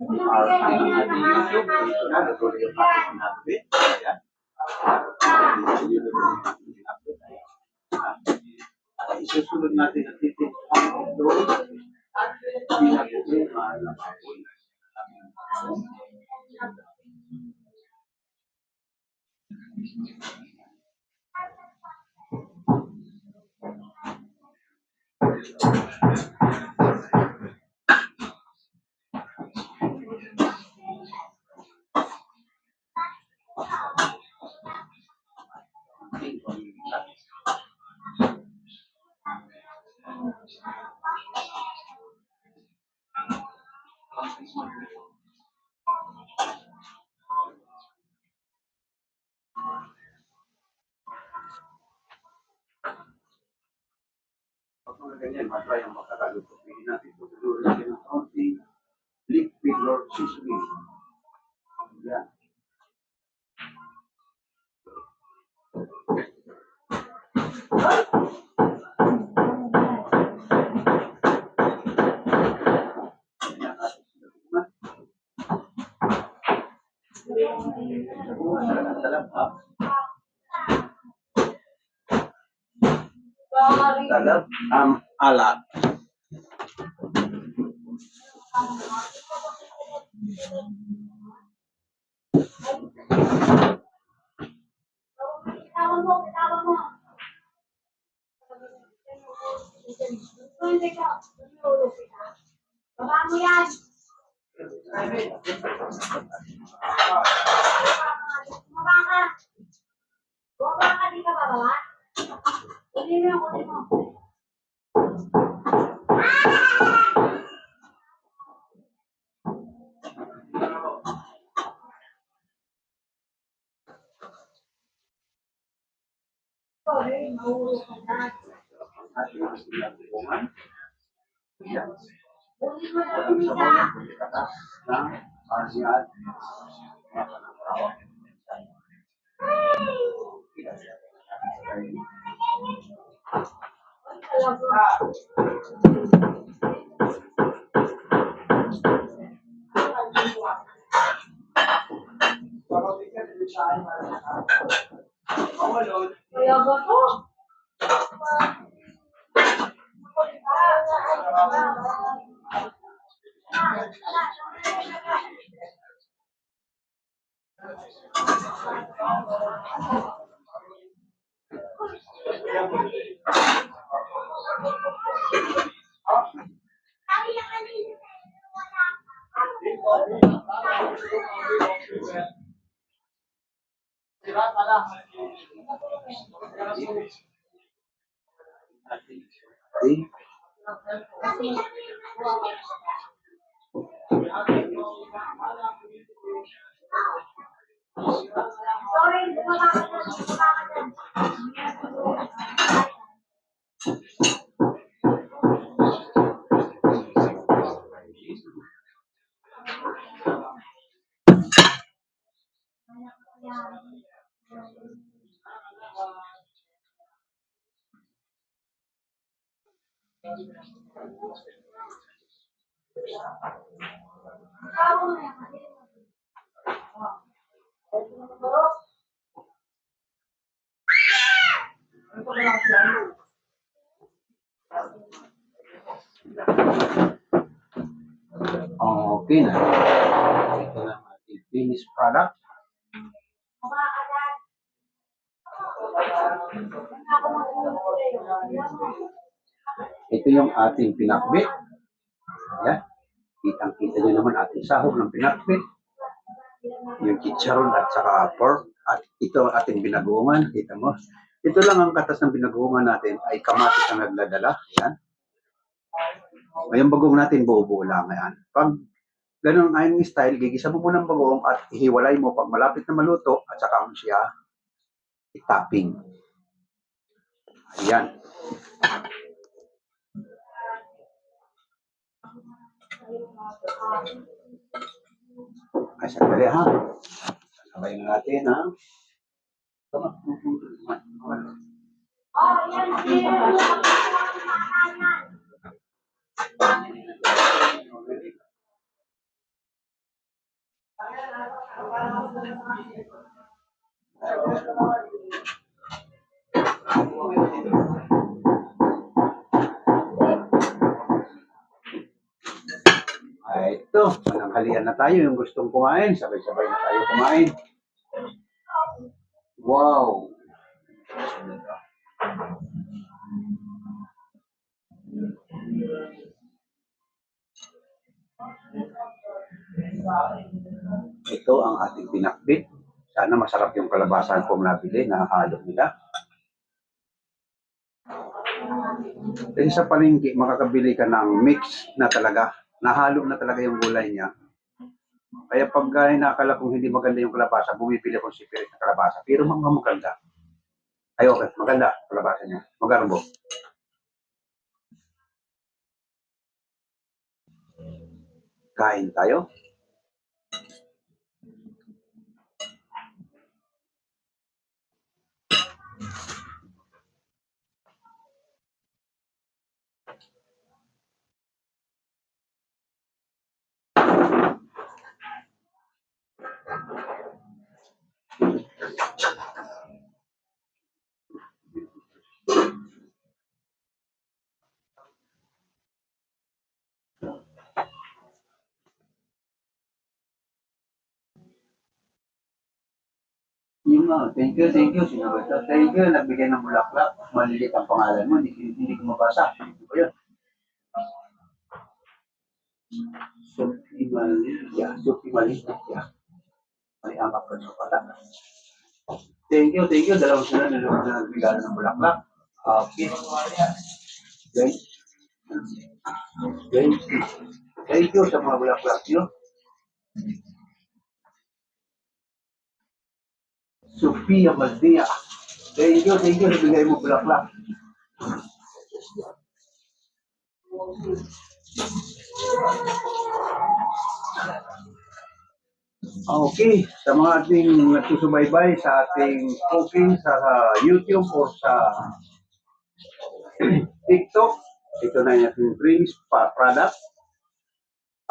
aking YouTube. Ito na, natuloy yung aking update. Ayan. Isusunod natin ang titik ang doon. Ganyan, matry ang makakaluto. Pili natin ito. Siguro natin ng konting liquid Lord seasoning. Yan. Talab alat. Baba mo yan. Baba ka. Baba ka, di ka bababa? Hindi mo yung kunin mo. Sorry, mahulog ka na. Kunin mo na kumita. Kaya ba to? Sorry, bumaba ka na. Bumaba ka na. Okay na. Ito na ang ating finished product. Ito yung ating pinakbit. Ayan. Kitang-kita nyo naman ating sahog ng pinakbit. Yung chicharon at saka pork. At ito ang ating binagoongan. Kita mo. Ito lang ang katas ng binagoongan natin ay kamatis ang nagdadala. Ayan. Ngayon bagong natin buo-buo lang. Ayan. Pag ganun ang style, gigisa mo muna ng bagoong at ihiwalay mo pag malapit na maluto at saka mo siya i-topping. Ayan. Ay, sandali ha. Sabayin natin ha. Oh, yan. Ay, ito, mananghalian na tayo. Yung gustong kumain, sabay-sabay na tayo kumain. Wow! Ito ang ating pinakbit. Sana masarap yung kalabasan kong nabili na halo nila. Kasi sa palengke, makakabili ka ng mix na talaga. Nahalo na talaga yung gulay niya. Kaya pag nakakala kong hindi maganda yung kalabasa, bumibili akong sipirit na kalabasa. Pero mga maganda. Ay, okay. Maganda kalabasa niya. Magarbo. Kain tayo. Yung thank you, thank you. Sinabi ko, thank you. Nagbigay ng bulaklak. Malilit ang pangalan mo. Hindi ko mabasa. Ano ba yun? Sophie Malia. Sophie Malia. May amak ko sa pala. Thank you, thank you. Dalawang sila na nagbigay ng bulaklak. Okay. Thank thank you. Thank you sa mga bulaklak nyo. Sophia Malia. Thank you, thank you. Nagbigay mo bulaklak. Okay, sa mga ating nagsusubaybay sa ating cooking sa YouTube or sa TikTok, ito na yung ating drinks product,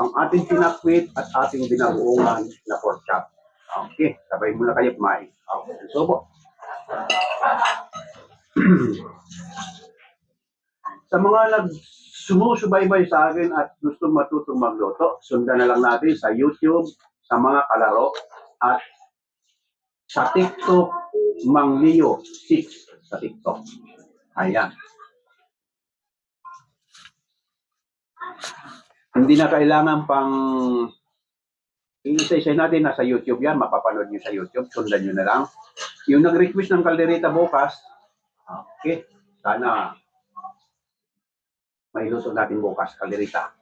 ang ating pinakwit at ating binabuungan na pork chop. Okay, sabay muna kayo kumain. Okay, subo. Sa mga sumusubaybay sa akin at gusto matutong magluto, sundan na lang natin sa YouTube, sa mga kalaro, at sa TikTok, Mang Leo 6 sa TikTok. Ayan. Hindi na kailangan pang isa-isa natin, nasa YouTube yan, mapapanood nyo sa YouTube, sundan nyo na lang. Yung nag-request ng kaldereta bukas, okay, sana may luto natin bukas, kaldereta.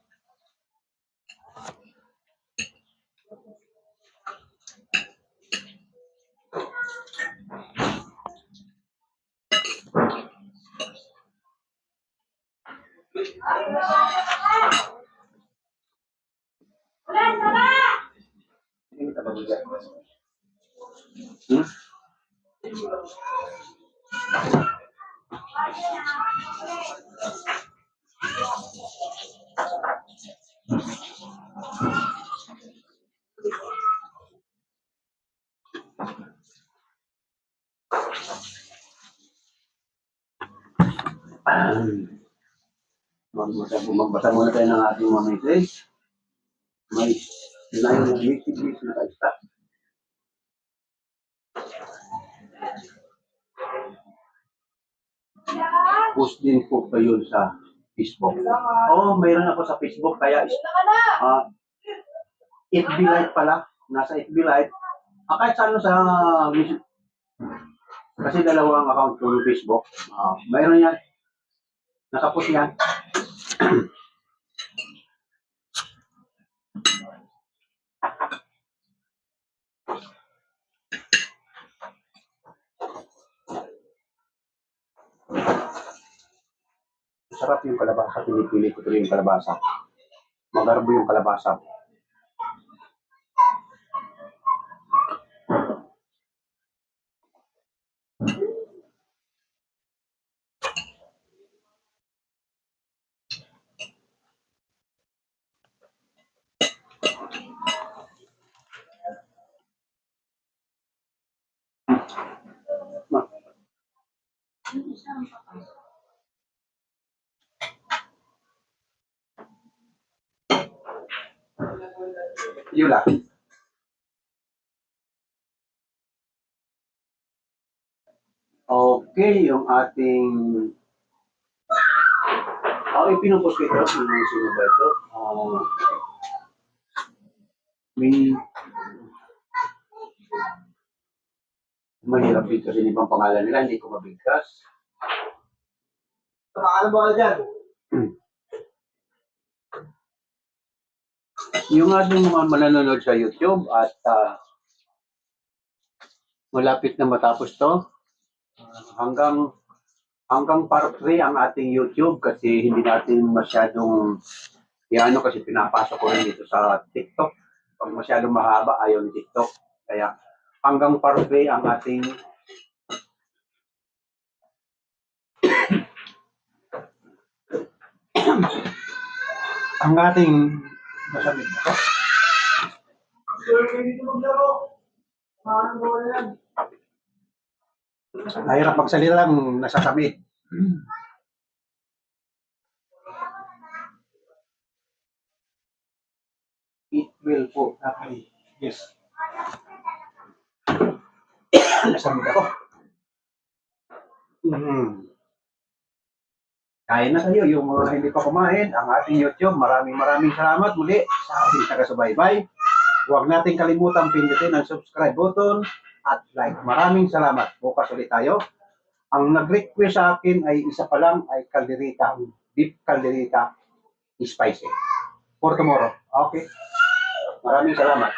Ulan, baba! Hindi ka babagyan. Hmm? Magbasa muna tayo ng ating mga message. May sinayin ng message na kaista. Post din po kayo sa Facebook. Oo, mayroon ako sa Facebook, kaya FB Live pala. Nasa FB Live. Kahit sa ano sa kasi dalawang account ko yung Facebook. Mayroon yan. Nakapost yan. Sarap yung kalabasa. Pinipili ko tuloy yung kalabasa. Magarbo yung kalabasa. Yula. Okay, yung ating... pinupos ko ito. Sino ba ito? May... Mahirap dito sa ibang pangalan nila, hindi ko mabigkas. Pangalan mo dyan? Yung ating mga mananonood sa YouTube at malapit na matapos to, hanggang part 3 ang ating YouTube kasi hindi natin masyadong kasi pinapasok ko rin dito sa TikTok. Pag masyadong mahaba, ayaw ni TikTok. Kaya hanggang part 3 ang ating masamig na to. Dito maglaro. Pangalan mo yan? Nahirap magsalita lang, nasasamig. It will po. Okay. Yes. Nasamig ako. Kain na kayo, yung mga hindi pa kumain, ang ating YouTube, maraming salamat muli sa ating taga-subaybay. Huwag nating kalimutan pindutin ang subscribe button at like. Maraming salamat. Bukas ulit tayo. Ang nag-request sa akin ay isa pa lang ay kalderita, beef kalderita spicy. For tomorrow. Okay. Maraming salamat.